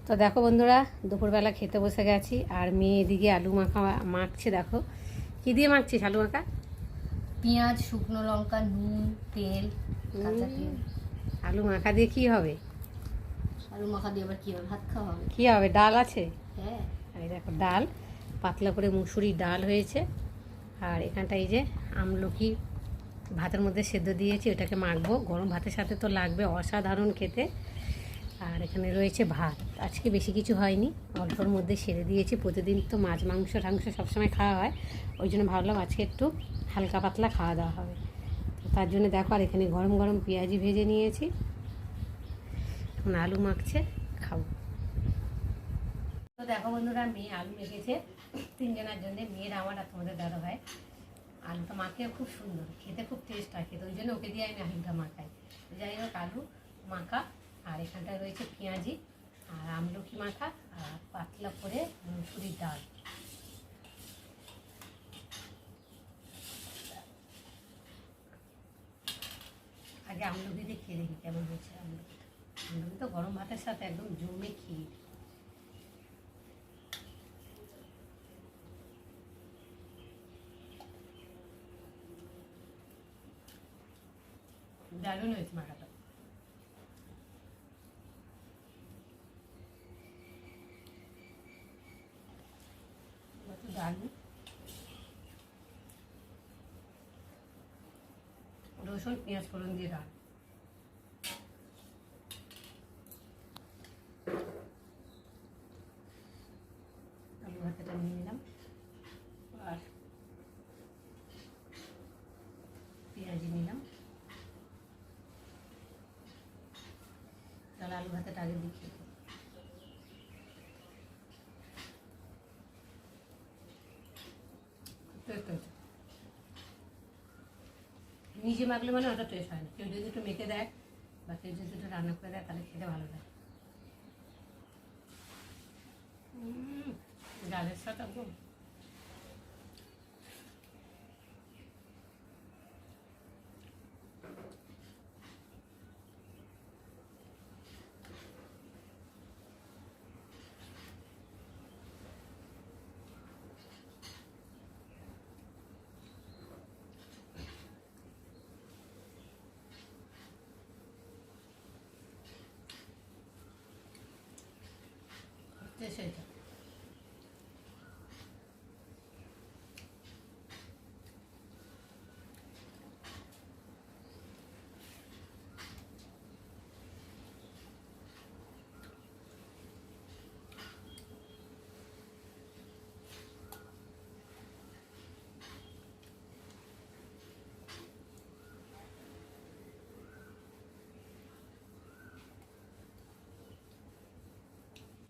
তো দেখো বন্ধুরা, দুপুরবেলা খেতে বসে গেছি আর মেয়ে এদিকে আলু মাখা মাখছে। দেখো কি দিয়ে মাখছিস আলু মাখা? পেঁয়াজ, শুকনো লঙ্কা, নুন, তেল, কাঁচা তেল। আলু মাখা দিয়ে কি হবে? আলু মাখা দিয়ে আবার কি হবে? ভাত খাওয়া হবে। কি হবে? ডাল আছে। হ্যাঁ, এই দেখো ডাল, পাতলা করে মুসুরির ডাল হয়েছে। আর এখানটা এই যে আমলকি ভাতের মধ্যে সেদ্ধ দিয়েছি, ওটাকে মাখবো। গরম ভাতের সাথে তো লাগবে, অসাধারণ খেতে। আর এখানে রয়েছে ভাত। আজকে বেশি কিছু হয়নি, অল্পর মধ্যে সেরে দিয়েছি। প্রতিদিন তো মাছ মাংস টাংস সবসময় খাওয়া হয়, ওই জন্য ভাবলাম আজকে একটু হালকা পাতলা খাওয়া দাওয়া হবে। তো তার জন্য দেখো, আর এখানে গরম গরম পেঁয়াজি ভেজে নিয়েছি। এখন আলু মাখছে, খাবো। তো দেখো বন্ধুরা, মেয়ে আলু মেখেছে তিনজনের জন্য, মেয়ের আমার আর তোমাদের দাদা ভাই। আলুটা মাখিয়ে খুব সুন্দর খেতে, খুব টেস্ট হয় খেতে, ওই জন্য ওকে দিয়ে আমি আলুটা মাখাই। যাই হোক, আলু মাখা। আর এখানটায় রয়েছে পেঁয়াজি আর আমলকি মাখা আর পাতলা করে মুসুরির ডাল। আগে আমলকি দিয়ে খেয়ে দেখি কেমন হয়েছে। আমলকি তো গরম ভাতের সাথে একদম জমে ক্ষীর। দারুণ হয়েছে মাখাটা। দারুণ। রসুন পেঁয়াজ ফোড়ন দিয়ে ডাল। আলু ভাতেটা নিয়ে নিলাম আর পেঁয়াজি নিলাম। তাহলে আলু ভাতেটা আগে দিয়ে টেস্ট হয়েছে। নিজে মাখলে মানে অত টেস্ট হয় না, কেউ যদি একটু মেখে দেয় বা কেউ যদি একটু রান্না করে দেয় তাহলে খেতে ভালো লাগে। ডালের সাথে একদম টেস্ট হয়েছে।